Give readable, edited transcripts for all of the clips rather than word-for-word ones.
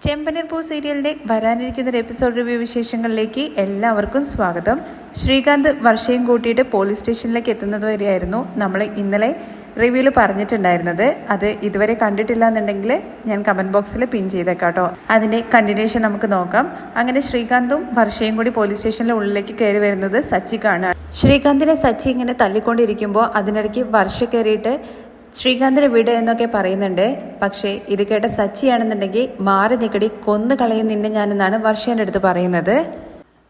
ചെമ്പനീർപ്പൂ സീരിയലിൻ്റെ വരാനിരിക്കുന്ന ഒരു എപ്പിസോഡ് റിവ്യൂ വിശേഷങ്ങളിലേക്ക് എല്ലാവർക്കും സ്വാഗതം. ശ്രീകാന്ത് വർഷയും കൂട്ടിയിട്ട് പോലീസ് സ്റ്റേഷനിലേക്ക് എത്തുന്നത് വരെയായിരുന്നു നമ്മൾ ഇന്നലെ റിവ്യൂവിൽ പറഞ്ഞിട്ടുണ്ടായിരുന്നത്. അത് ഇതുവരെ കണ്ടിട്ടില്ല എന്നുണ്ടെങ്കിൽ ഞാൻ കമൻറ്റ് ബോക്സിൽ പിൻ ചെയ്തേക്കാം കേട്ടോ. അതിൻ്റെ കണ്ടിന്യൂഷൻ നമുക്ക് നോക്കാം. അങ്ങനെ ശ്രീകാന്തും വർഷയും കൂടി പോലീസ് സ്റ്റേഷനിലെ ഉള്ളിലേക്ക് കയറി വരുന്നത് സച്ചി കാണാൻ. ശ്രീകാന്തിനെ സച്ചി ഇങ്ങനെ തല്ലിക്കൊണ്ടിരിക്കുമ്പോൾ അതിനിടയ്ക്ക് വർഷ കയറിയിട്ട് ശ്രീകാന്തിന്റെ വീട് എന്നൊക്കെ പറയുന്നുണ്ട്. പക്ഷേ ഇത് കേട്ട സച്ചിയാണെന്നുണ്ടെങ്കിൽ മാറി നിക്കടി, കൊന്നു കളയും നിന്നെ ഞാനെന്നാണ് വർഷേൻ്റെ അടുത്ത് പറയുന്നത്.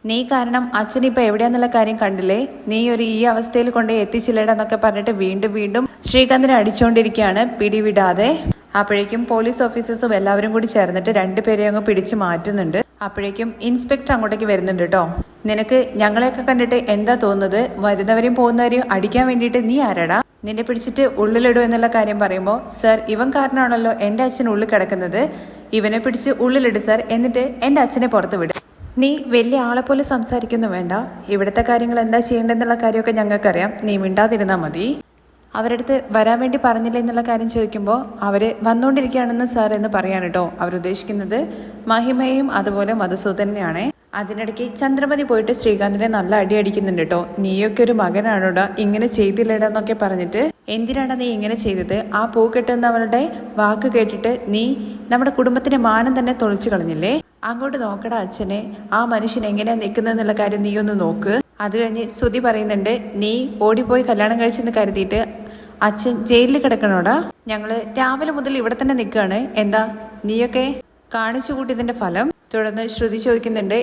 നീ കാരണം അച്ഛനിപ്പോൾ എവിടെയാന്നുള്ള കാര്യം കണ്ടില്ലേ, നീ ഈ അവസ്ഥയിൽ കൊണ്ട് എത്തിച്ചില്ലേടെന്നൊക്കെ പറഞ്ഞിട്ട് വീണ്ടും ശ്രീകാന്തിനെ അടിച്ചുകൊണ്ടിരിക്കുകയാണ് പിടിവിടാതെ. അപ്പോഴേക്കും പോലീസ് ഓഫീസേഴ്സും എല്ലാവരും കൂടി ചേർന്നിട്ട് രണ്ടുപേരെ അങ്ങ് പിടിച്ച് മാറ്റുന്നുണ്ട്. അപ്പോഴേക്കും ഇൻസ്പെക്ടർ അങ്ങോട്ടേക്ക് വരുന്നുണ്ട് കേട്ടോ. നിനക്ക് ഞങ്ങളെയൊക്കെ കണ്ടിട്ട് എന്താ തോന്നുന്നത്? വരുന്നവരെയും പോകുന്നവരെയും അടിക്കാൻ വേണ്ടിയിട്ട് നീ ആരാടാ? നിന്നെ പിടിച്ചിട്ട് ഉള്ളിലിടും എന്നുള്ള കാര്യം പറയുമ്പോൾ, സർ ഇവൻ കാരണമാണല്ലോ എൻ്റെ അച്ഛൻ ഉള്ളിൽ കിടക്കുന്നത്, ഇവനെ പിടിച്ച് ഉള്ളിലിട് സർ, എന്നിട്ട് എൻ്റെ അച്ഛനെ പുറത്ത് വിടും. നീ വലിയ ആളെ പോലെ സംസാരിക്കുന്നു വേണ്ട, ഇവിടുത്തെ കാര്യങ്ങൾ എന്താ ചെയ്യേണ്ടതെന്നുള്ള കാര്യമൊക്കെ ഞങ്ങൾക്കറിയാം, നീ മിണ്ടാതിരുന്നാൽ മതി. അവരടുത്ത് വരാൻ വേണ്ടി പറഞ്ഞില്ല എന്നുള്ള കാര്യം ചോദിക്കുമ്പോൾ അവർ വന്നുകൊണ്ടിരിക്കുകയാണെന്ന് സാർ എന്ന് പറയാണ് കേട്ടോ. അവരുദ്ദേശിക്കുന്നത് മഹിമയും അതുപോലെ മധുസൂദനെയാണ്. അതിനിടയ്ക്ക് ചന്ദ്രമതി പോയിട്ട് ശ്രീകാന്തിനെ നല്ല അടി അടിക്കുന്നുണ്ട് കേട്ടോ. നീയൊക്കെ ഒരു മകനാണോടാ, ഇങ്ങനെ ചെയ്തില്ലേടാന്നൊക്കെ പറഞ്ഞിട്ട്. എന്തിനാണ് നീ ഇങ്ങനെ ചെയ്തത്? ആ പൂ കെട്ടുന്നവളുടെ വാക്ക് കേട്ടിട്ട് നീ നമ്മുടെ കുടുംബത്തിന്റെ മാനം തന്നെ തൊളിച്ചു കളഞ്ഞില്ലേ? അങ്ങോട്ട് നോക്കടാ അച്ഛനെ, ആ മനുഷ്യൻ എങ്ങനെയാ നിൽക്കുന്നതെന്നുള്ള കാര്യം നീ ഒന്ന് നോക്ക്. അത് കഴിഞ്ഞ് ശ്രുതി പറയുന്നുണ്ട്, നീ ഓടിപ്പോയി കല്യാണം കഴിച്ചെന്ന് കരുതിയിട്ട് അച്ഛൻ ജയിലിൽ കിടക്കണോടാ? ഞങ്ങള് രാവിലെ മുതൽ ഇവിടെ തന്നെ നിൽക്കുകയാണ്, എന്താ നീയൊക്കെ കാണിച്ചു കൂട്ടിയതിന്റെ ഫലം? തുടർന്ന് ശ്രുതി ചോദിക്കുന്നുണ്ട്,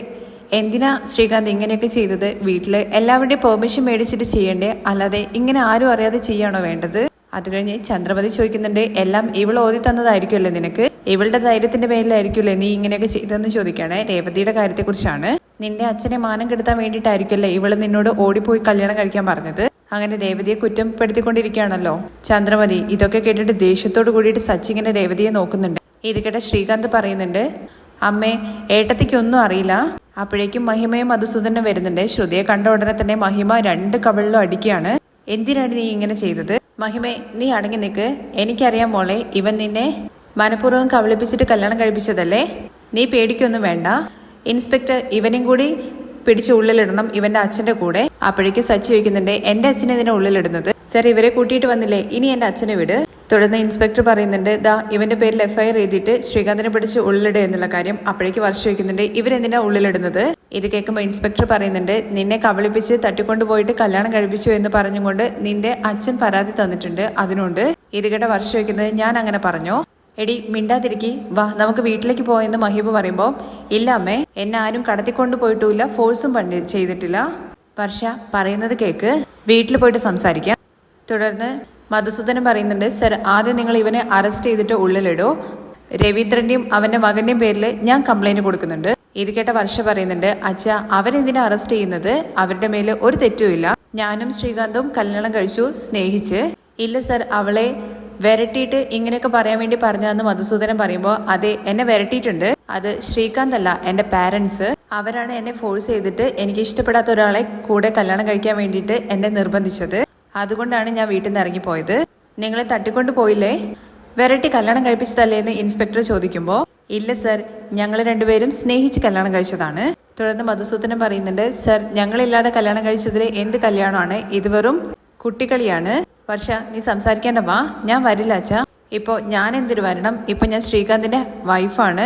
എന്തിനാ ശ്രീകാന്ത് ഇങ്ങനെയൊക്കെ ചെയ്തത്? വീട്ടില് എല്ലാവരുടെയും പെർമിഷൻ മേടിച്ചിട്ട് ചെയ്യണ്ടേ, അല്ലാതെ ഇങ്ങനെ ആരും അറിയാതെ ചെയ്യാണോ വേണ്ടത്? അത് കഴിഞ്ഞ് ചന്ദ്രമതി ചോദിക്കുന്നുണ്ട്, എല്ലാം ഇവൾ ഓതി തന്നതായിരിക്കുമല്ലേ നിനക്ക്? ഇവളുടെ ധൈര്യത്തിന്റെ പേരിലായിരിക്കുമല്ലേ നീ ഇങ്ങനെയൊക്കെ ചെയ്തതെന്ന് ചോദിക്കുകയാണ്. രേവതിയുടെ കാര്യത്തെക്കുറിച്ചാണ്. നിന്റെ അച്ഛനെ മാനം കെടുത്താൻ വേണ്ടിയിട്ടായിരിക്കുമല്ലേ ഇവള് നിന്നോട് ഓടിപ്പോയി കല്യാണം കഴിക്കാൻ പറഞ്ഞത്? അങ്ങനെ രേവതിയെ കുറ്റപ്പെടുത്തിക്കൊണ്ടിരിക്കുകയാണല്ലോ ചന്ദ്രമതി. ഇതൊക്കെ കേട്ടിട്ട് ദേഷ്യത്തോട് കൂടിയിട്ട് സച്ചി ഇങ്ങനെ രേവതിയെ നോക്കുന്നുണ്ട്. ഇത് കേട്ട ശ്രീകാന്ത് പറയുന്നുണ്ട്, അമ്മേ ഏട്ടത്തിക്കൊന്നും അറിയില്ല. അപ്പോഴേക്കും മഹിമയും മധുസൂദനും വരുന്നുണ്ട്. ശ്രുതിയെ കണ്ട ഉടനെ തന്നെ മഹിമ രണ്ട് കവിളിലും അടിക്കുകയാണ്. എന്തിനാണ് നീ ഇങ്ങനെ ചെയ്തത്? മഹിമേ നീ അടങ്ങി നിൽക്ക്, എനിക്കറിയാം മോളെ, ഇവൻ നിന്നെ മനഃപൂർവ്വം കബളിപ്പിച്ചിട്ട് കല്യാണം കഴിപ്പിച്ചതല്ലേ, നീ പേടിക്കൊന്നും വേണ്ട. ഇൻസ്പെക്ടർ ഇവനെയും കൂടി പിടിച്ച് ഉള്ളിലിടണം, ഇവന്റെ അച്ഛന്റെ കൂടെ. അപ്പോഴേക്ക് സച്ചി ചോദിക്കുന്നുണ്ട്, എന്റെ അച്ഛനെ ഇതിനെ ഉള്ളിലിടുന്നത്? സർ ഇവരെ കൂട്ടിയിട്ട് വന്നില്ലേ, ഇനി എന്റെ അച്ഛനെ വിട്. തുടർന്ന് ഇൻസ്പെക്ടർ പറയുന്നുണ്ട്, ദാ ഇവന്റെ പേരിൽ FIR എഴുതിയിട്ട് ശ്രീകാന്തിനെ പിടിച്ച് ഉള്ളിലിടുക എന്നുള്ള കാര്യം. അപ്പോഴേക്ക് വർഷ ചോദിക്കുന്നുണ്ട്, ഇവരെന്തിനാ ഉള്ളിലിടുന്നത്? ഇത് കേൾക്കുമ്പോൾ ഇൻസ്പെക്ടർ പറയുന്നുണ്ട്, നിന്നെ കബളിപ്പിച്ച് തട്ടിക്കൊണ്ടുപോയിട്ട് കല്യാണം കഴിപ്പിച്ചു എന്ന് പറഞ്ഞുകൊണ്ട് നിന്റെ അച്ഛൻ പരാതി തന്നിട്ടുണ്ട്, അതിനുണ്ട്. ഇത് കേട്ട വർഷ ചോദിക്കുന്നത്, ഞാൻ അങ്ങനെ പറഞ്ഞോ? എടി മിണ്ടാതിരിക്കി, വാ നമുക്ക് വീട്ടിലേക്ക് പോയെന്ന് മഹീബ് പറയുമ്പോൾ, ഇല്ല അമ്മേ, എന്നെ ആരും കടത്തിക്കൊണ്ടു പോയിട്ടുമില്ല, ഫോഴ്സും ചെയ്തിട്ടില്ല. വർഷ പറയുന്നത് കേക്ക്, വീട്ടിൽ പോയിട്ട് സംസാരിക്കാം. തുടർന്ന് മധുസൂദനൻ പറയുന്നുണ്ട്, സർ ആദ്യം നിങ്ങൾ ഇവനെ അറസ്റ്റ് ചെയ്തിട്ട് ഉള്ളിലിടൂ, രവീന്ദ്രന്റെയും അവന്റെ മകന്റെയും പേരിൽ ഞാൻ കംപ്ലൈന്റ് കൊടുക്കുന്നുണ്ട്. ഇത് കേട്ട വർഷ പറയുന്നുണ്ട്, അച്ഛാ അവരെന്തിനാ അറസ്റ്റ് ചെയ്യുന്നത്? അവരുടെ മേല് ഒരു തെറ്റുമില്ല. ഞാനും ശ്രീകാന്തും കല്യാണം കഴിച്ചു, സ്നേഹിച്ച്. ഇല്ല സർ, അവളെ വരട്ടിയിട്ട് ഇങ്ങനെയൊക്കെ പറയാൻ വേണ്ടി പറഞ്ഞതെന്ന് മധുസൂദനൻ പറയുമ്പോൾ, അതെ എന്നെ വരട്ടിയിട്ടുണ്ട്, അത് ശ്രീകാന്ത് അല്ല, എന്റെ പാരന്റ്സ്. അവരാണ് എന്നെ ഫോഴ്സ് ചെയ്തിട്ട് എനിക്ക് ഇഷ്ടപ്പെടാത്ത ഒരാളെ കൂടെ കല്യാണം കഴിക്കാൻ വേണ്ടിയിട്ട് എന്നെ നിർബന്ധിച്ചത്. അതുകൊണ്ടാണ് ഞാൻ വീട്ടിൽ നിന്ന് ഇറങ്ങിപ്പോയത്. നിങ്ങളെ തട്ടിക്കൊണ്ടു പോയില്ലേ, വരട്ടി കല്യാണം കഴിപ്പിച്ചതല്ലേ എന്ന് ഇൻസ്പെക്ടർ ചോദിക്കുമ്പോൾ, ഇല്ല സർ, ഞങ്ങൾ രണ്ടുപേരും സ്നേഹിച്ച് കല്യാണം കഴിച്ചതാണ്. തുടർന്ന് മധുസൂദനൻ പറയുന്നുണ്ട്, സർ ഞങ്ങളില്ലാതെ കല്യാണം കഴിച്ചതിൽ എന്ത് കല്യാണമാണ്, ഇത് വെറും കുട്ടിക്കളിയാണ്. വർഷ നീ സംസാരിക്കേണ്ട, വാ. ഞാൻ വരില്ല അച്ഛാ. ഇപ്പോ ഞാൻ എന്തിനു വരണം? ഇപ്പൊ ഞാൻ ശ്രീകാന്തിന്റെ വൈഫാണ്,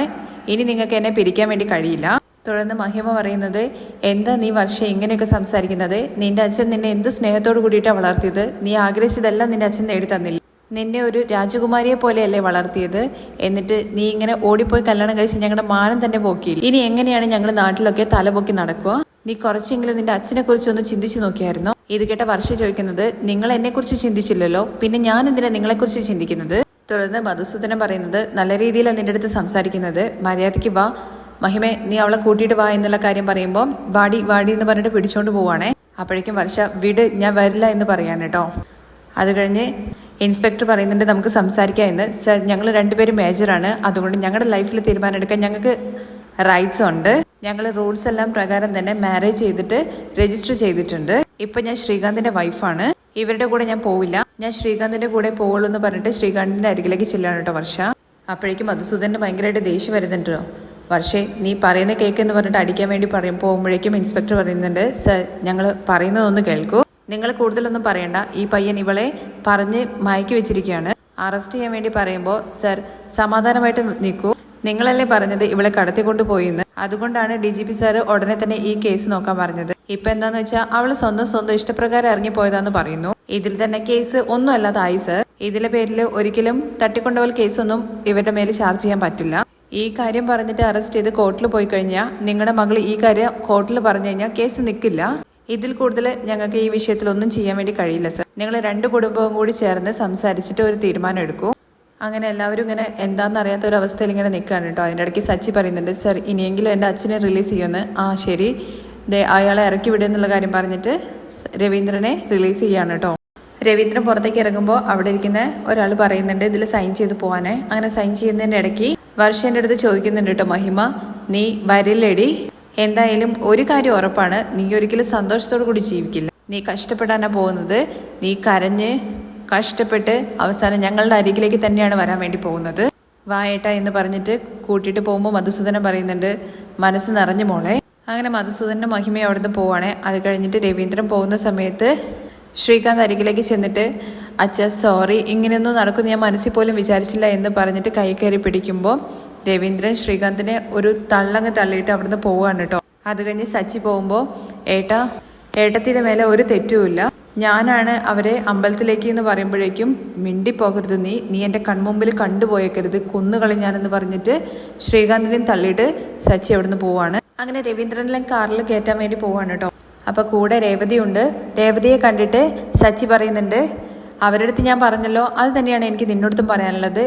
ഇനി നിങ്ങൾക്ക് എന്നെ പിരിക്കാൻ വേണ്ടി കഴിയില്ല. തുടർന്ന് മഹിമ പറയുന്നത്, എന്താ നീ വർഷ ഇങ്ങനെയൊക്കെ സംസാരിക്കുന്നത്? നിന്റെ അച്ഛൻ നിന്നെ എന്ത് സ്നേഹത്തോട് കൂടിയിട്ടാണ് വളർത്തിയത്? നീ ആഗ്രഹിച്ചതെല്ലാം നിന്റെ അച്ഛൻ നേടി തന്നില്ല. നിന്നെ ഒരു രാജകുമാരിയെ പോലെയല്ലേ വളർത്തിയത്? എന്നിട്ട് നീ ഇങ്ങനെ ഓടിപ്പോയി കല്യാണം കഴിച്ച് ഞങ്ങളുടെ മാനം തന്നെ പോക്കിയില്ല. ഇനി എങ്ങനെയാണ് ഞങ്ങൾ നാട്ടിലൊക്കെ തലപൊക്കി നടക്കുക? നീ കുറച്ചെങ്കിലും നിന്റെ അച്ഛനെ കുറിച്ചൊന്ന് ചിന്തിച്ചു നോക്കിയായിരുന്നോ? ഇത് കേട്ട വർഷ ചോദിക്കുന്നത്, നിങ്ങൾ എന്നെ കുറിച്ച് ചിന്തിച്ചില്ലല്ലോ, പിന്നെ ഞാൻ എന്തിനാ നിങ്ങളെക്കുറിച്ച് ചിന്തിക്കുന്നത്? തുടർന്ന് മധുസൂദനൻ പറയുന്നത്, നല്ല രീതിയിലാണ് നിന്റെ അടുത്ത് സംസാരിക്കുന്നത്, മര്യാദയ്ക്ക് വാ. മഹിമേ നീ അവളെ കൂട്ടിയിട്ട് വാ എന്നുള്ള കാര്യം പറയുമ്പോൾ, വാടി എന്ന് പറഞ്ഞിട്ട് പിടിച്ചോണ്ട് പോവാണേ. അപ്പോഴേക്കും വർഷ, വിട്, ഞാൻ വരില്ല എന്ന് പറയാണ് കേട്ടോ. അത് കഴിഞ്ഞ് ഇൻസ്പെക്ടർ പറയുന്നുണ്ട്, നമുക്ക് സംസാരിക്കാം എന്ന്. സർ ഞങ്ങൾ രണ്ടുപേരും മേജറാണ്, അതുകൊണ്ട് ഞങ്ങളുടെ ലൈഫിൽ തീരുമാനം എടുക്കാൻ ഞങ്ങൾക്ക് റൈറ്റ്സ് ഉണ്ട്. ഞങ്ങൾ റൂൾസ് എല്ലാം പ്രകാരം തന്നെ മാരേജ് ചെയ്തിട്ട് രജിസ്റ്റർ ചെയ്തിട്ടുണ്ട്. ഇപ്പൊ ഞാൻ ശ്രീകാന്തിന്റെ വൈഫാണ്, ഇവരുടെ കൂടെ ഞാൻ പോവില്ല, ഞാൻ ശ്രീകാന്തിന്റെ കൂടെ പോവുള്ളൂ എന്ന് പറഞ്ഞിട്ട് ശ്രീകാന്തിന്റെ അരികിലേക്ക് ചെല്ലാണ് കേട്ടോ വർഷ. അപ്പോഴേക്കും മധുസൂദന് ഭയങ്കരമായിട്ട് ദേഷ്യം വരുന്നുണ്ടോ. വർഷേ നീ പറയുന്ന കേൾക്കെന്ന് പറഞ്ഞിട്ട് അടിക്കാൻ വേണ്ടി പോകുമ്പോഴേക്കും ഇൻസ്പെക്ടർ പറയുന്നുണ്ട്, സർ ഞങ്ങൾ പറയുന്നതൊന്ന് കേൾക്കൂ, നിങ്ങൾ കൂടുതലൊന്നും പറയണ്ട, ഈ പയ്യൻ ഇവളെ പറഞ്ഞ് മയക്കി വെച്ചിരിക്കുകയാണ്, അറസ്റ്റ് ചെയ്യാൻ വേണ്ടി പറയുമ്പോൾ സർ സമാധാനമായിട്ട് നിൽക്കൂ, നിങ്ങളല്ലേ പറഞ്ഞത് ഇവളെ കടത്തിക്കൊണ്ട് പോയിന്ന്, അതുകൊണ്ടാണ് DGP സാറ് ഉടനെ തന്നെ ഈ കേസ് നോക്കാൻ പറഞ്ഞത്. ഇപ്പൊ എന്താന്ന് വെച്ചാൽ അവള് സ്വന്തം ഇഷ്ടപ്രകാരം ഇറങ്ങിപ്പോയതാന്ന് പറയുന്നു. ഇതിൽ തന്നെ കേസ് ഒന്നും അല്ലാതായി സർ. ഇതിലെ പേരിൽ ഒരിക്കലും തട്ടിക്കൊണ്ടുപോൽ കേസൊന്നും ഇവരുടെ മേൽ ചാർജ് ചെയ്യാൻ പറ്റില്ല. ഈ കാര്യം പറഞ്ഞിട്ട് അറസ്റ്റ് ചെയ്ത് കോർട്ടിൽ പോയി കഴിഞ്ഞാൽ നിങ്ങളുടെ മകൾ ഈ കാര്യം കോർട്ടിൽ പറഞ്ഞു കഴിഞ്ഞാൽ കേസ് നിൽക്കില്ല. ഇതിൽ കൂടുതൽ ഞങ്ങൾക്ക് ഈ വിഷയത്തിൽ ഒന്നും ചെയ്യാൻ വേണ്ടി കഴിയില്ല സർ. നിങ്ങൾ 2 കുടുംബവും കൂടി ചേർന്ന് സംസാരിച്ചിട്ട് ഒരു തീരുമാനം എടുക്കൂ. അങ്ങനെ എല്ലാവരും ഇങ്ങനെ എന്താണെന്ന് അറിയാത്ത ഒരു അവസ്ഥയിൽ ഇങ്ങനെ നിൽക്കുകയാണ് കേട്ടോ. അതിൻ്റെ ഇടയ്ക്ക് സച്ചി പറയുന്നുണ്ട്, സർ ഇനിയെങ്കിലും എൻ്റെ അച്ഛനെ റിലീസ് ചെയ്യുമെന്ന്. ആ ശരി, അയാളെ ഇറക്കി വിടുക എന്നുള്ള കാര്യം പറഞ്ഞിട്ട് രവീന്ദ്രനെ റിലീസ് ചെയ്യാണ് കേട്ടോ. രവീന്ദ്രൻ പുറത്തേക്ക് ഇറങ്ങുമ്പോൾ അവിടെ ഇരിക്കുന്ന ഒരാൾ പറയുന്നുണ്ട് ഇതിൽ സൈൻ ചെയ്ത് പോകാനേ. അങ്ങനെ സൈൻ ചെയ്യുന്നതിൻ്റെ ഇടയ്ക്ക് വർഷേൻ്റെ അടുത്ത് ചോദിക്കുന്നുണ്ട് കേട്ടോ, മഹിമ നീ വരില്ലടി, എന്തായാലും ഒരു കാര്യം ഉറപ്പാണ്, നീ ഒരിക്കലും സന്തോഷത്തോടു കൂടി ജീവിക്കില്ല, നീ കഷ്ടപ്പെടാനാണ് പോകുന്നത്, നീ കരഞ്ഞ് കഷ്ടപ്പെട്ട് അവസാനം ഞങ്ങളുടെ അരികിലേക്ക് തന്നെയാണ് വരാൻ വേണ്ടി പോകുന്നത്, വായേട്ട എന്ന് പറഞ്ഞിട്ട് കൂട്ടിയിട്ട് പോകുമ്പോൾ മധുസൂദനൻ പറയുന്നുണ്ട്, മനസ്സ് നിറഞ്ഞു മോളെ. അങ്ങനെ മധുസൂദൻ്റെ മഹിമ അവിടുന്ന് പോവാണേ. അത് കഴിഞ്ഞിട്ട് രവീന്ദ്രൻ പോകുന്ന സമയത്ത് ശ്രീകാന്ത് അരികിലേക്ക് ചെന്നിട്ട്, അച്ഛ സോറി, ഇങ്ങനെയൊന്നും നടക്കുമെന്ന് ഞാൻ മനസ്സിൽ പോലും വിചാരിച്ചില്ല എന്ന് പറഞ്ഞിട്ട് കൈ കയറി പിടിക്കുമ്പോൾ രവീന്ദ്രൻ ശ്രീകാന്തിനെ ഒരു തള്ളങ്ങ് തള്ളിയിട്ട് അവിടുന്ന് പോവുകയാണ് കേട്ടോ. അത് കഴിഞ്ഞ് സച്ചി പോകുമ്പോൾ, ഏട്ടത്തിൻ്റെ മേലെ ഒരു തെറ്റുമില്ല, ഞാനാണ് അവരെ അമ്പലത്തിലേക്ക് എന്ന് പറയുമ്പോഴേക്കും മിണ്ടിപ്പോകരുത്, നീ എൻ്റെ കൺമുമ്പിൽ കണ്ടുപോയേക്കരുത്, കൊന്നുകളഞ്ഞാനെന്ന് പറഞ്ഞിട്ട് ശ്രീകാന്തിനെയും തള്ളിയിട്ട് സച്ചി അവിടുന്ന് പോവാണ്. അങ്ങനെ രവീന്ദ്രനെല്ലാം കാറിൽ കയറ്റാൻ വേണ്ടി പോവാണ് കേട്ടോ. അപ്പോൾ കൂടെ രേവതിയുണ്ട്. രേവതിയെ കണ്ടിട്ട് സച്ചി പറയുന്നുണ്ട്, അവരുടെ അടുത്ത് ഞാൻ പറഞ്ഞല്ലോ, അത് തന്നെയാണ് എനിക്ക് നിന്നോടത്തും പറയാനുള്ളത്,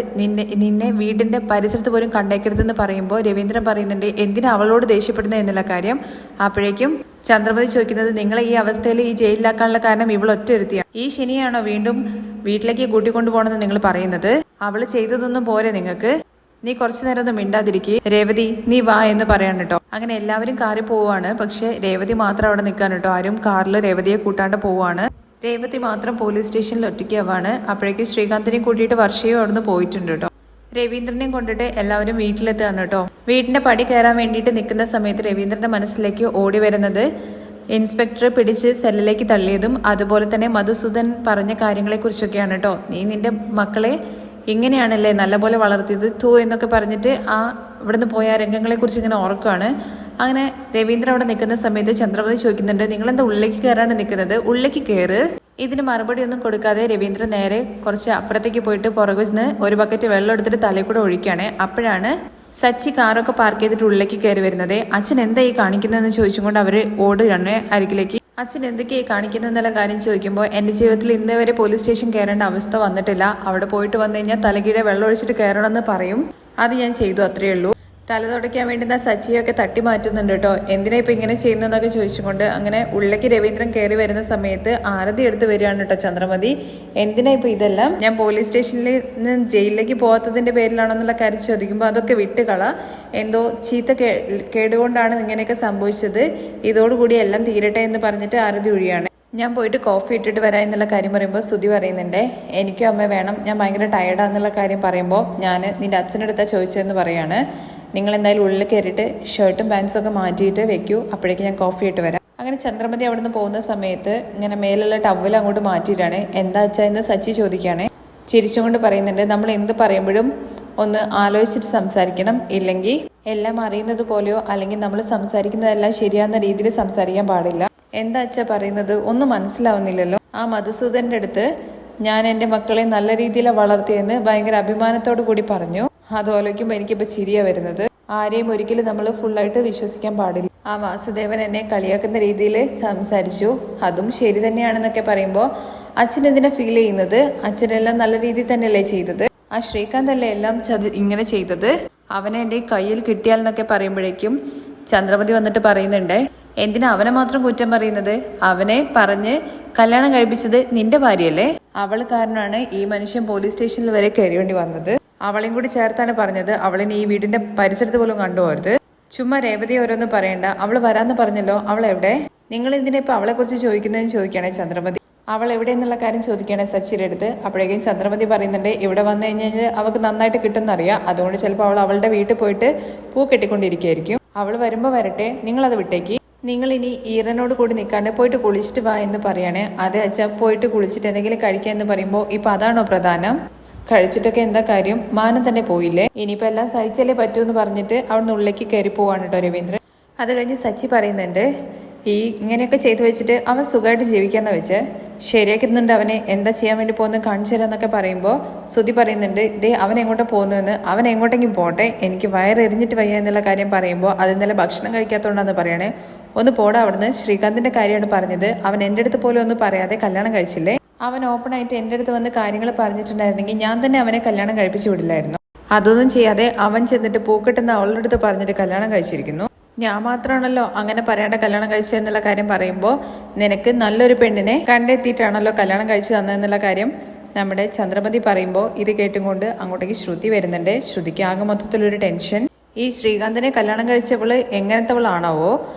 നിന്നെ വീടിൻ്റെ പരിസരത്ത് പോലും കണ്ടേക്കരുതെന്ന് പറയുമ്പോൾ രവീന്ദ്രൻ പറയുന്നുണ്ട്, എന്തിനാ അവളോട് ദേഷ്യപ്പെടുന്നത് എന്നുള്ള കാര്യം. അപ്പോഴേക്കും ചന്ദ്രമതി ചോദിക്കുന്നത്, നിങ്ങളെ ഈ അവസ്ഥയിൽ ഈ ജയിലിലാക്കാനുള്ള കാരണം ഇവൾ ഒറ്റയൊരുത്തിയാണ്, ഈ ശനിയാണോ വീണ്ടും വീട്ടിലേക്ക് കൂട്ടിക്കൊണ്ടു പോകണമെന്ന് നിങ്ങൾ പറയുന്നത്, അവൾ ചെയ്തതൊന്നും പോരെ നിങ്ങൾക്ക്, നീ കുറച്ചു നേരം ഒന്ന് മിണ്ടാതിരിക്കുക, രേവതി നീ വാ എന്ന് പറയാൻ കേട്ടോ. അങ്ങനെ എല്ലാവരും കാറിൽ പോവാണ്. പക്ഷെ രേവതി മാത്രം അവിടെ നിൽക്കാൻ കേട്ടോ. ആരും കാറിൽ രേവതിയെ കൂട്ടാണ്ട് പോവാണ്. രേവതി മാത്രം പോലീസ് സ്റ്റേഷനിൽ ഒറ്റയ്ക്കാവാണ്. അപ്പോഴേക്ക് ശ്രീകാന്തിനെയും കൂട്ടിയിട്ട് വർഷയും അവിടുന്ന് പോയിട്ടുണ്ട് കേട്ടോ. രവീന്ദ്രനെയും കൊണ്ടിട്ട് എല്ലാവരും വീട്ടിലെത്താണ് കേട്ടോ. വീടിന്റെ പടി കയറാൻ വേണ്ടിയിട്ട് നിൽക്കുന്ന സമയത്ത് രവീന്ദ്രന്റെ മനസ്സിലേക്ക് ഓടി വരുന്നത് ഇൻസ്പെക്ടർ പിടിച്ച് സെല്ലിലേക്ക് തള്ളിയതും അതുപോലെ തന്നെ മധുസൂദൻ പറഞ്ഞ കാര്യങ്ങളെ കുറിച്ചൊക്കെയാണ് കേട്ടോ. നീ നിന്റെ മക്കളെ ഇങ്ങനെയാണല്ലേ നല്ലപോലെ വളർത്തിയത് എന്നൊക്കെ പറഞ്ഞിട്ട് ഇവിടുന്ന് പോയ രംഗങ്ങളെ കുറിച്ച് ഇങ്ങനെ ഓർക്കുകയാണ്. അങ്ങനെ രവീന്ദ്രൻ അവിടെ നിൽക്കുന്ന സമയത്ത് ചന്ദ്രമതി ചോദിക്കുന്നുണ്ട്, നിങ്ങളെന്താ ഉള്ളിലേക്ക് കയറാണ്ട് നിൽക്കുന്നത്, ഉള്ളിലേക്ക് കയറ്. ഇതിന് മറുപടി ഒന്നും കൊടുക്കാതെ രവീന്ദ്രൻ നേരെ കുറച്ച് അപ്പുറത്തേക്ക് പോയിട്ട് പുറകിൽ നിന്ന് ഒരു ബക്കറ്റ് വെള്ളം എടുത്തിട്ട് തലയിൽ കൂടെ ഒഴിക്കുകയാണ്. അപ്പോഴാണ് സച്ചി കാറൊക്കെ പാർക്ക് ചെയ്തിട്ട് ഉള്ളിലേക്ക് കയറി വരുന്നത്. അച്ഛൻ എന്താ ഈ കാണിക്കുന്നതെന്ന് ചോദിച്ചുകൊണ്ട് അവർ ഓടുകയാണ് അരികിലേക്ക്. അച്ഛൻ എന്തൊക്കെയായി കാണിക്കുന്നതെന്നുള്ള കാര്യം ചോദിക്കുമ്പോൾ, എൻ്റെ ജീവിതത്തിൽ ഇന്നേ വരെ പോലീസ് സ്റ്റേഷൻ കയറേണ്ട അവസ്ഥ വന്നിട്ടില്ല, അവിടെ പോയിട്ട് വന്നു കഴിഞ്ഞാൽ തലകീഴെ വെള്ളം ഒഴിച്ചിട്ട് കയറണമെന്ന് പറയും, അത് ഞാൻ ചെയ്തു, അത്രയേ ഉള്ളൂ. തല തുടയ്ക്കാൻ വേണ്ടി സച്ചിയൊക്കെ തട്ടി മാറ്റുന്നുണ്ട് കേട്ടോ. എന്തിനാ ഇപ്പം ഇങ്ങനെ ചെയ്യുന്നതെന്നൊക്കെ ചോദിച്ചുകൊണ്ട് അങ്ങനെ ഉള്ളിലേക്ക് രവീന്ദ്രൻ കയറി വരുന്ന സമയത്ത് ആരതി എടുത്ത് വരികയാണ് കേട്ടോ ചന്ദ്രമതി. എന്തിനാ ഇപ്പം ഇതെല്ലാം, ഞാൻ പോലീസ് സ്റ്റേഷനിൽ നിന്ന് ജയിലിലേക്ക് പോകാത്തതിൻ്റെ പേരിലാണോ എന്നുള്ള കാര്യം ചോദിക്കുമ്പോൾ, അതൊക്കെ വിട്ടുകള, എന്തോ ചീത്ത കേടുകൊണ്ടാണ് ഇങ്ങനെയൊക്കെ സംഭവിച്ചത്, ഇതോടുകൂടി എല്ലാം തീരട്ടെ എന്ന് പറഞ്ഞിട്ട് ആരതി ഒഴിയാണ്. ഞാൻ പോയിട്ട് കോഫി ഇട്ടിട്ട് വരാം എന്നുള്ള കാര്യം പറയുമ്പോൾ ശ്രുതി പറയുന്നുണ്ട്, എനിക്കും അമ്മ വേണം, ഞാൻ ഭയങ്കര ടയർഡാന്നുള്ള കാര്യം പറയുമ്പോൾ, ഞാൻ നിൻ്റെ അച്ഛനടുത്താ ചോദിച്ചതെന്ന് പറയാണ്. നിങ്ങൾ എന്തായാലും ഉള്ളിൽ കയറിയിട്ട് ഷർട്ടും പാൻസും ഒക്കെ മാറ്റിയിട്ട് വെക്കൂ, അപ്പോഴേക്കും ഞാൻ കോഫി ഇട്ട് വരാം. അങ്ങനെ ചന്ദ്രമതി അവിടെ നിന്ന് പോകുന്ന സമയത്ത് ഇങ്ങനെ മേലുള്ള ടവൽ അങ്ങോട്ട് മാറ്റിയിട്ടാണ്. എന്താ അച്ഛാ എന്ന് സച്ചി ചോദിക്കുകയാണെ. ചിരിച്ചുകൊണ്ട് പറയുന്നുണ്ട്, നമ്മൾ എന്ത് പറയുമ്പോഴും ഒന്ന് ആലോചിച്ചിട്ട് സംസാരിക്കണം, ഇല്ലെങ്കിൽ എല്ലാം അറിയുന്നത് പോലെയോ അല്ലെങ്കിൽ നമ്മൾ സംസാരിക്കുന്നതെല്ലാം ശരിയാവുന്ന രീതിയിൽ സംസാരിക്കാൻ പാടില്ല. എന്താ അച്ഛാ പറയുന്നത്, ഒന്നും മനസ്സിലാവുന്നില്ലല്ലോ. ആ മധുസൂദൻ്റെ അടുത്ത് ഞാൻ എൻ്റെ മക്കളെ നല്ല രീതിയിൽ വളർത്തിയെന്ന് ഭയങ്കര അഭിമാനത്തോടു കൂടി പറഞ്ഞു. അത് ആലോചിക്കുമ്പോൾ എനിക്കിപ്പോൾ ചിരിയാ വരുന്നത്. ആരെയും ഒരിക്കലും നമ്മൾ ഫുള്ളായിട്ട് വിശ്വസിക്കാൻ പാടില്ല. ആ വാസുദേവൻ എന്നെ കളിയാക്കുന്ന രീതിയിൽ സംസാരിച്ചു, അതും ശരി തന്നെയാണെന്നൊക്കെ പറയുമ്പോൾ അച്ഛൻ എന്തിനാ ഫീൽ ചെയ്യുന്നത്, അച്ഛനെല്ലാം നല്ല രീതിയിൽ തന്നെയല്ലേ ചെയ്തത്, ആ ശ്രീകാന്ത് അല്ലേ എല്ലാം ഇങ്ങനെ ചെയ്തത്, അവനെ എൻ്റെ കയ്യിൽ കിട്ടിയാൽ എന്നൊക്കെ പറയുമ്പോഴേക്കും ചന്ദ്രമതി വന്നിട്ട് പറയുന്നുണ്ട്, എന്തിനാ അവനെ മാത്രം കുറ്റം പറയുന്നത്, അവനെ പറഞ്ഞ് കല്യാണം കഴിപ്പിച്ചത് നിന്റെ ഭാര്യയല്ലേ, അവൾ കാരണമാണ് ഈ മനുഷ്യൻ പോലീസ് സ്റ്റേഷനിൽ വരെ കയറേണ്ടി വന്നത്, അവളെയും കൂടി ചേർത്താണ് പറഞ്ഞത് അവളിനെ ഈ വീടിന്റെ പരിസരത്ത് പോലും കണ്ടുപോകരുത്. ചുമ്മാ രേവതി ഓരോന്ന് പറയണ്ട, അവള് വരാന്ന് പറഞ്ഞല്ലോ, അവൾ എവിടെ, നിങ്ങൾ എന്തിനാ ഇപ്പൊ അവളെ കുറിച്ച് ചോദിക്കുന്നതെന്ന് ചോദിക്കുകയാണെ ചന്ദ്രമതി. അവൾ എവിടെ എന്നുള്ള കാര്യം ചോദിക്കുകയാണ് സച്ചിയുടെ അടുത്ത്. അപ്പോഴേക്കും ചന്ദ്രമതി പറയുന്നുണ്ട് ഇവിടെ വന്നു കഴിഞ്ഞാൽ അവൾക്ക് നന്നായിട്ട് കിട്ടുമെന്നറിയാം, അതുകൊണ്ട് ചിലപ്പോൾ അവൾ അവളുടെ വീട്ടിൽ പോയിട്ട് പൂ കെട്ടിക്കൊണ്ടിരിക്കുകയായിരിക്കും. അവൾ വരുമ്പോൾ വരട്ടെ, നിങ്ങളത് വിട്ടേക്ക്. നിങ്ങൾ ഇനി ഈറനോട് കൂടി നിൽക്കാണ്ട് പോയിട്ട് കുളിച്ചിട്ട് വാ എന്ന് പറയാണ്. അതെ അച്ഛാ, പോയിട്ട് കുളിച്ചിട്ട് എന്തെങ്കിലും കഴിക്കുക എന്ന് പറയുമ്പോൾ ഇപ്പം അതാണോ പ്രധാനം? കഴിച്ചിട്ടൊക്കെ എന്താ കാര്യം, മാനം തന്നെ പോയില്ലേ, ഇനിയിപ്പോൾ എല്ലാം സഹിച്ചാലേ പറ്റൂ എന്ന് പറഞ്ഞിട്ട് അവിടെ ഉള്ളിലേക്ക് കയറി പോവാണ് കേട്ടോ രവീന്ദ്രൻ. അത് കഴിഞ്ഞ് സച്ചി പറയുന്നുണ്ട് ഇങ്ങനെയൊക്കെ ചെയ്തു വെച്ചിട്ട് അവൻ സുഖമായിട്ട് ജീവിക്കാന്ന് വെച്ച് ശരിയാക്കുന്നുണ്ട്, അവനെ എന്താ ചെയ്യാൻ വേണ്ടി പോകുന്നത് കാണിച്ചു തരാന്നൊക്കെ പറയുമ്പോൾ ശ്രുതി പറയുന്നുണ്ട് ദേ അവൻ എങ്ങോട്ട് പോകുന്നുവെന്ന്, അവൻ എങ്ങോട്ടെങ്കിലും പോട്ടെ, എനിക്ക് വയറെറിഞ്ഞിട്ട് വയ്യ എന്നുള്ള കാര്യം പറയുമ്പോൾ അത് ഇന്നലെ ഭക്ഷണം കഴിക്കാത്തതുകൊണ്ടാന്ന് പറയണേ. ഒന്ന് പോടാ അവിടുന്ന്, ശ്രീകാന്തിന്റെ കാര്യമാണ് പറഞ്ഞത്, അവൻ എൻ്റെ അടുത്ത് പോലും ഒന്നും പറയാതെ കല്യാണം കഴിച്ചില്ലേ, അവൻ ഓപ്പണായിട്ട് എൻ്റെ അടുത്ത് വന്ന് കാര്യങ്ങൾ പറഞ്ഞിട്ടുണ്ടായിരുന്നെങ്കിൽ ഞാൻ തന്നെ അവനെ കല്യാണം കഴിപ്പിച്ചു വിടില്ലായിരുന്നു. അതൊന്നും ചെയ്യാതെ അവൻ ചെന്നിട്ട് പൂക്കെട്ടുന്ന അവളുടെ അടുത്ത് പറഞ്ഞിട്ട് കല്യാണം കഴിച്ചിരിക്കുന്നു. ഞാൻ മാത്രമാണല്ലോ അങ്ങനെ പറയാണ്ട് കല്യാണം കഴിച്ചതെന്നുള്ള കാര്യം പറയുമ്പോൾ നിനക്ക് നല്ലൊരു പെണ്ണിനെ കണ്ടെത്തിയിട്ടാണല്ലോ കല്യാണം കഴിച്ചു തന്നതെന്നുള്ള കാര്യം നമ്മുടെ ചന്ദ്രമതി പറയുമ്പോൾ ഇത് കേട്ടും കൊണ്ട് അങ്ങോട്ടേക്ക് ശ്രുതി വരുന്നുണ്ട്. ശ്രുതിക്ക് ആകെ മൊത്തത്തിലൊരു ടെൻഷൻ. ഈ ശ്രീകാന്തിനെ കല്യാണം കഴിച്ചവള് എങ്ങനത്തവളാണാവോ,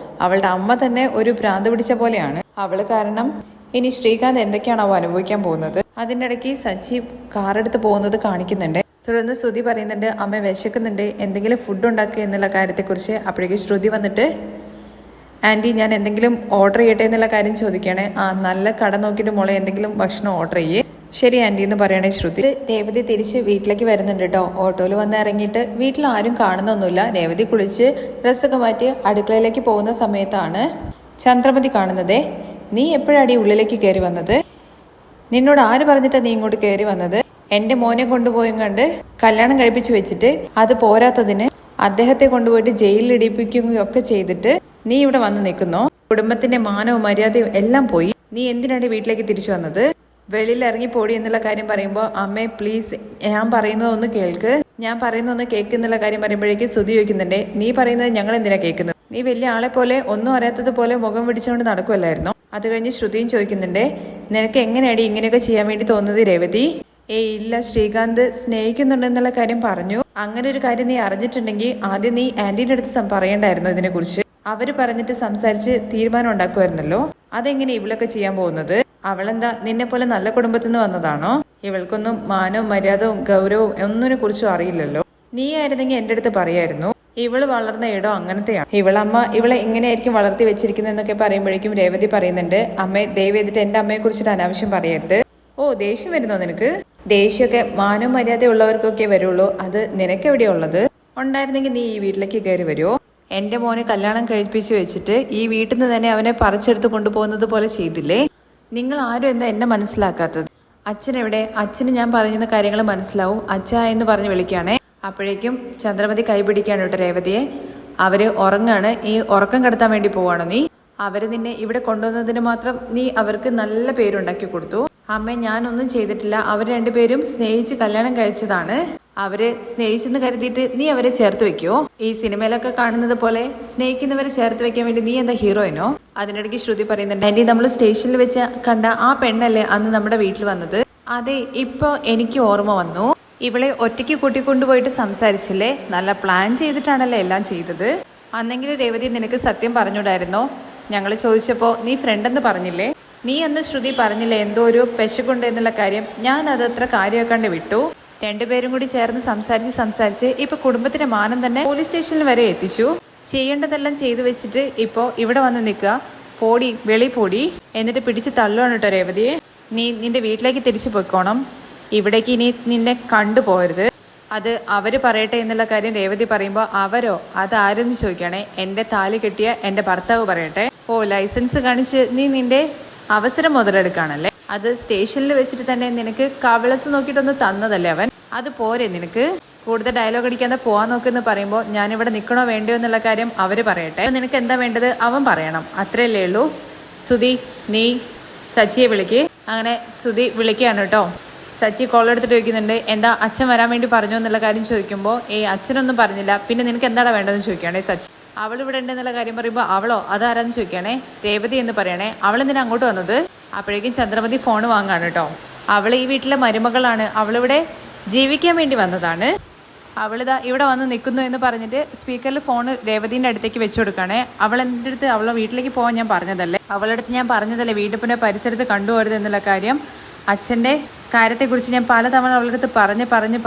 അവളുടെ അമ്മ തന്നെ ഒരു ഭ്രാന്ത് പിടിച്ച പോലെയാണ് അവള് കാരണം. ഇനി ശ്രീകാന്ത് എന്തൊക്കെയാണാവോ അനുഭവിക്കാൻ പോകുന്നത്. അതിൻ്റെ ഇടയ്ക്ക് സച്ചി കാറെടുത്ത് പോകുന്നത് കാണിക്കുന്നുണ്ട്. തുടർന്ന് ശ്രുതി പറയുന്നുണ്ട് അമ്മ വിശക്കുന്നുണ്ട്, എന്തെങ്കിലും ഫുഡ് ഉണ്ടാക്കുക എന്നുള്ള കാര്യത്തെക്കുറിച്ച്. അപ്പോഴേക്കും ശ്രുതി വന്നിട്ട് ആൻറ്റി ഞാൻ എന്തെങ്കിലും ഓർഡർ ചെയ്യട്ടെ എന്നുള്ള കാര്യം ചോദിക്കുകയാണ്. നല്ല കട നോക്കിയിട്ട് മോളെ എന്തെങ്കിലും ഭക്ഷണം ഓർഡർ ചെയ്യേ. ശരി ആൻറ്റി എന്ന് പറയണേ ശ്രുതി. രേവതി തിരിച്ച് വീട്ടിലേക്ക് വരുന്നുണ്ട് കേട്ടോ. ഓട്ടോയിൽ വന്ന് ഇറങ്ങിയിട്ട് വീട്ടിൽ ആരും കാണുന്നൊന്നുമില്ല. രേവതി കുളിച്ച് ഡ്രസ്സൊക്കെ മാറ്റി അടുക്കളയിലേക്ക് പോകുന്ന സമയത്താണ് ചന്ദ്രമതി കാണുന്നത്. നീ എപ്പോഴാടി ഉള്ളിലേക്ക് കയറി വന്നത്? നിന്നോട് ആര് പറഞ്ഞിട്ടാ നീ ഇങ്ങോട്ട് കയറി വന്നത്? എൻ്റെ മോനെ കൊണ്ടുപോയും കണ്ട് കല്യാണം കഴിപ്പിച്ച് വെച്ചിട്ട് അത് പോരാത്തതിന് അദ്ദേഹത്തെ കൊണ്ടുപോയിട്ട് ജയിലിൽ ഇടിപ്പിക്കുകയൊക്കെ ചെയ്തിട്ട് നീ ഇവിടെ വന്ന് നിൽക്കുന്നോ? കുടുംബത്തിന്റെ മാനവും മര്യാദയും എല്ലാം പോയി. നീ എന്തിനാണ് വീട്ടിലേക്ക് തിരിച്ചു വന്നത്? വെളിയിൽ ഇറങ്ങി പോടി എന്നുള്ള കാര്യം പറയുമ്പോൾ അമ്മേ പ്ലീസ് ഞാൻ പറയുന്നതൊന്ന് കേൾക്ക്, ഞാൻ പറയുന്നതൊന്ന് കേൾക്കുന്നുള്ള കാര്യം പറയുമ്പോഴേക്കും ശ്രുതി ചോദിക്കുന്നുണ്ട് നീ പറയുന്നത് ഞങ്ങൾ എന്തിനാ കേൾക്കുന്നത്? നീ വലിയ ആളെ പോലെ ഒന്നും അറിയാത്തത് പോലെ മുഖം പിടിച്ചുകൊണ്ട് നടക്കുമല്ലായിരുന്നോ? അത് കഴിഞ്ഞ് ശ്രുതിയും ചോദിക്കുന്നുണ്ട് നിനക്ക് എങ്ങനെയാടി ഇങ്ങനെയൊക്കെ ചെയ്യാൻ വേണ്ടി തോന്നുന്നത് രേവതി? ഇല്ല, ശ്രീകാന്ത് സ്നേഹിക്കുന്നുണ്ടെന്നുള്ള കാര്യം പറഞ്ഞു. അങ്ങനെ ഒരു കാര്യം നീ അറിഞ്ഞിട്ടുണ്ടെങ്കിൽ ആദ്യം നീ ആന്റീൻ്റെ അടുത്ത് പറയണ്ടായിരുന്നു ഇതിനെ കുറിച്ച്. അവര് പറഞ്ഞിട്ട് സംസാരിച്ച് തീരുമാനം ഉണ്ടാക്കുമായിരുന്നല്ലോ. അതെങ്ങനെ ഇവളൊക്കെ ചെയ്യാൻ പോകുന്നത്? അവളെന്താ നിന്നെ പോലെ നല്ല കുടുംബത്തിൽ നിന്ന് വന്നതാണോ? ഇവൾക്കൊന്നും മാനവും മര്യാദവും ഗൗരവവും ഒന്നിനെ കുറിച്ചും അറിയില്ലല്ലോ. നീ ആയിരുന്നെങ്കിൽ എൻ്റെ അടുത്ത് പറയായിരുന്നു. ഇവള് വളർന്ന ഇടം അങ്ങനത്തെയാണ്, ഇവളമ്മ ഇവളെ ഇങ്ങനെയായിരിക്കും വളർത്തി വെച്ചിരിക്കുന്നത് എന്നൊക്കെ പറയുമ്പോഴേക്കും രേവതി പറയുന്നുണ്ട് അമ്മേ ദയവ് ചെയ്തിട്ട് എൻ്റെ അമ്മയെ കുറിച്ചിട്ട് അനാവശ്യം പറയരുത്. ഓ ദേഷ്യം വരുന്നോ നിനക്ക്? ദേഷ്യമൊക്കെ മാനവും മര്യാദ ഉള്ളവർക്കൊക്കെ വരുള്ളൂ. അത് നിനക്കെവിടെയാ ഉള്ളത്? ഉണ്ടായിരുന്നെങ്കിൽ നീ ഈ വീട്ടിലേക്ക് കയറി വരുമോ? എൻ്റെ മോനെ കല്യാണം കഴിപ്പിച്ച് വെച്ചിട്ട് ഈ വീട്ടിൽ നിന്ന് തന്നെ അവനെ പറിച്ചെടുത്ത് കൊണ്ടുപോകുന്നത് പോലെ ചെയ്തില്ലേ? നിങ്ങൾ ആരും എന്താ എന്നെ മനസ്സിലാക്കാത്തത്? അച്ഛനെവിടെ? അച്ഛന് ഞാൻ പറയുന്ന കാര്യങ്ങൾ മനസ്സിലാവും. അച്ഛ എന്ന് പറഞ്ഞ് വിളിക്കുകയാണേ. അപ്പോഴേക്കും ചന്ദ്രമതി കൈപിടിക്കാണ് കേട്ടോ രേവതിയെ. അവര് ഉറങ്ങാണ്. ഈ ഉറക്കം കടത്താൻ വേണ്ടി പോവാണോ നീ? അവര് നിന്നെ ഇവിടെ കൊണ്ടുവന്നതിന് മാത്രം നീ അവർക്ക് നല്ല പേരുണ്ടാക്കി കൊടുത്തു. അമ്മ ഞാനൊന്നും ചെയ്തിട്ടില്ല. അവർ രണ്ടുപേരും സ്നേഹിച്ച് കല്യാണം കഴിച്ചതാണ്. അവര് സ്നേഹിച്ചെന്ന് കരുതിയിട്ട് നീ അവരെ ചേർത്ത് വെക്കുവോ? ഈ സിനിമയിലൊക്കെ കാണുന്നത് പോലെ സ്നേഹിക്കുന്നവരെ ചേർത്ത് വെക്കാൻ വേണ്ടി നീ എന്താ ഹീറോയിനോ? അതിനിടയ്ക്ക് ശ്രുതി പറയുന്നുണ്ട് ആന്റി നമ്മൾ സ്റ്റേഷനിൽ വെച്ച് കണ്ട ആ പെണ്ണല്ലേ അന്ന് നമ്മുടെ വീട്ടിൽ വന്നത്? അതെ, ഇപ്പൊ എനിക്ക് ഓർമ്മ വന്നു. ഇവളെ ഒറ്റയ്ക്ക് കൂട്ടിക്കൊണ്ടുപോയിട്ട് സംസാരിച്ചില്ലേ? നല്ല പ്ലാൻ ചെയ്തിട്ടാണല്ലേ എല്ലാം ചെയ്തത്. അന്നെങ്കിലും രേവതി നിനക്ക് സത്യം പറഞ്ഞൂടായിരുന്നോ? ഞങ്ങൾ ചോദിച്ചപ്പോൾ നീ ഫ്രണ്ടെന്ന് പറഞ്ഞില്ലേ? നീ അന്ന് ശ്രുതി പറഞ്ഞില്ലേ എന്തോ ഒരു പെശകുണ്ട് എന്നുള്ള കാര്യം? ഞാൻ അതത്ര കാര്യമാക്കാണ്ട് വിട്ടു. രണ്ടുപേരും കൂടി ചേർന്ന് സംസാരിച്ച് ഇപ്പൊ കുടുംബത്തിന്റെ മാനം തന്നെ പോലീസ് സ്റ്റേഷനിൽ വരെ എത്തിച്ചു. ചെയ്യേണ്ടതെല്ലാം ചെയ്തു വെച്ചിട്ട് ഇപ്പോ ഇവിടെ വന്ന് നിൽക്കുക. പോടി, വെളി പോടി. എന്നിട്ട് പിടിച്ച് തള്ളുവാണ് കേട്ടോ രേവതിയെ. നീ നിന്റെ വീട്ടിലേക്ക് തിരിച്ചു പോയിക്കോണം. ഇവിടേക്ക് ഇനി നിന്നെ കണ്ടുപോകരുത്. അത് അവര് പറയട്ടെ എന്നുള്ള കാര്യം രേവതി പറയുമ്പോൾ അവരോ? അതാരെന്ന് ചോദിക്കണേ. എൻ്റെ താലി കെട്ടിയ എൻ്റെ ഭർത്താവ് പറയട്ടെ. ഓ, ലൈസൻസ് കാണിച്ച് നീ നിന്റെ അവസരം മുതലെടുക്കുകയാണല്ലേ? അത് സ്റ്റേഷനിൽ വെച്ചിട്ട് തന്നെ നിനക്ക് കവിളത്ത് നോക്കിയിട്ടൊന്ന് തന്നതല്ലേ അവൻ? അത് പോരെ നിനക്ക്? കൂടുതൽ ഡയലോഗ് അടിക്കാതെ പോവാൻ നോക്കെന്ന് പറയുമ്പോൾ ഞാനിവിടെ നിൽക്കണോ വേണ്ടയോ എന്നുള്ള കാര്യം അവര് പറയട്ടെ. നിനക്ക് എന്താ വേണ്ടത് അവൻ പറയണം, അത്രയല്ലേ ഉള്ളൂ. സുധി, നീ സച്ചിയെ വിളിക്ക്. അങ്ങനെ സുധി വിളിക്കുകയാണ് കേട്ടോ. സച്ചി കോൾ എടുത്തിട്ട് ചോദിക്കുന്നുണ്ട് എന്താ അച്ഛൻ വരാൻ വേണ്ടി പറഞ്ഞോ എന്നുള്ള കാര്യം ചോദിക്കുമ്പോൾ അച്ഛനൊന്നും പറഞ്ഞില്ല. പിന്നെ നിനക്ക് എന്താണ് വേണ്ടതെന്ന് ചോദിക്കുകയാണേ സച്ചി. അവൾ ഇവിടെ ഉണ്ടെന്നുള്ള കാര്യം പറയുമ്പോൾ അവളോ? അതാരാന്ന് ചോദിക്കുകയാണേ. രേവതി എന്ന് പറയണേ. അവളെന്തിനാ അങ്ങോട്ട് വന്നത്? അപ്പോഴേക്കും ചന്ദ്രമതി ഫോൺ വാങ്ങാണ് കേട്ടോ. അവൾ ഈ വീട്ടിലെ മരുമകളാണ്. അവളിവിടെ ജീവിക്കാൻ വേണ്ടി വന്നതാണ്. അവളിതാ ഇവിടെ വന്ന് നിൽക്കുന്നു എന്ന് പറഞ്ഞിട്ട് സ്പീക്കറിൽ ഫോൺ രേവതീൻ്റെ അടുത്തേക്ക് വെച്ചു കൊടുക്കുകയാണേ. അവൾ എൻ്റെ അടുത്ത് അവളെ വീട്ടിലേക്ക് പോകാൻ ഞാൻ പറഞ്ഞതല്ലേ, അവളുടെ അടുത്ത് ഞാൻ പറഞ്ഞതല്ലേ വീട്ടിൻ്റെ പരിസരത്ത് കണ്ടുപോകരുത് എന്നുള്ള കാര്യം. അച്ഛൻ്റെ കാര്യത്തെക്കുറിച്ച് ഞാൻ പലതവണ അവളുടെ അടുത്ത്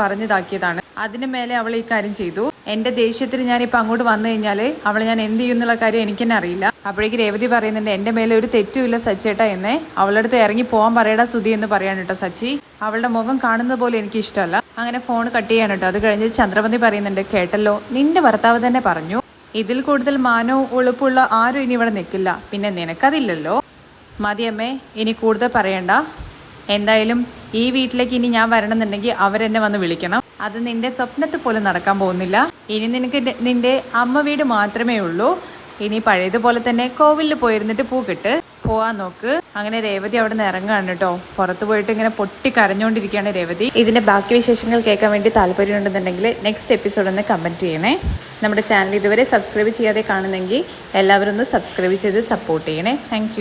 പറഞ്ഞിതാക്കിയതാണ്. അതിന് മേലെ അവൾ ഈ കാര്യം ചെയ്തു. എൻ്റെ ദേഷ്യത്തിൽ ഞാനിപ്പോൾ അങ്ങോട്ട് വന്നു കഴിഞ്ഞാൽ അവളെ ഞാൻ എന്ത് ചെയ്യും എന്നുള്ള കാര്യം എനിക്ക് തന്നെ അറിയില്ല. അപ്പോഴേക്ക് രേവതി പറയുന്നുണ്ട് എൻ്റെ മേലെ ഒരു തെറ്റുമില്ല സച്ചിയേട്ടാ എന്നേ, അവളുടെ അടുത്ത് ഇറങ്ങി പോകാൻ പറയടാ സുധി എന്ന് പറയാണ് കേട്ടോ സച്ചി. അവളുടെ മുഖം കാണുന്നത് പോലെ എനിക്ക് ഇഷ്ടമല്ല. അങ്ങനെ ഫോൺ കട്ട് ചെയ്യാൻ കേട്ടോ. അത് കഴിഞ്ഞ് ചന്ദ്രമതി പറയുന്നുണ്ട്, കേട്ടല്ലോ നിന്റെ ഭർത്താവ് തന്നെ പറഞ്ഞു ഇതിൽ കൂടുതൽ മാനവും ഉളുപ്പുള്ള ആരും ഇനി ഇവിടെ നിൽക്കില്ല, പിന്നെ നിനക്കതില്ലല്ലോ. മതിയമ്മേ, ഇനി കൂടുതൽ പറയണ്ട. എന്തായാലും ഈ വീട്ടിലേക്ക് ഇനി ഞാൻ വരണമെന്നുണ്ടെങ്കിൽ അവരെന്നെ വന്ന് വിളിക്കണം. അത് നിന്റെ സ്വപ്നത്തിൽ പോലും നടക്കാൻ പോകുന്നില്ല. ഇനി നിനക്ക് നിന്റെ അമ്മ വീട് മാത്രമേ ഉള്ളൂ. ഇനി പഴയതുപോലെ തന്നെ കോവിലിൽ പോയിരുന്നിട്ട് പൂക്കിട്ട് പോവാൻ നോക്ക്. അങ്ങനെ രേവതി അവിടെ നിന്ന് ഇറങ്ങുകയാണ് കേട്ടോ. പുറത്ത് പോയിട്ട് ഇങ്ങനെ പൊട്ടി കരഞ്ഞുകൊണ്ടിരിക്കുകയാണ് രേവതി. ഇതിന്റെ ബാക്കി വിശേഷങ്ങൾ കേൾക്കാൻ വേണ്ടി താല്പര്യമുണ്ടെന്നുണ്ടെങ്കിൽ നെക്സ്റ്റ് എപ്പിസോഡ് ഒന്ന് കമന്റ് ചെയ്യണേ. നമ്മുടെ ചാനൽ ഇതുവരെ സബ്സ്ക്രൈബ് ചെയ്യാതെ കാണുന്നെങ്കിൽ എല്ലാവരും ഒന്ന് സബ്സ്ക്രൈബ് ചെയ്ത് സപ്പോർട്ട് ചെയ്യണേ. താങ്ക്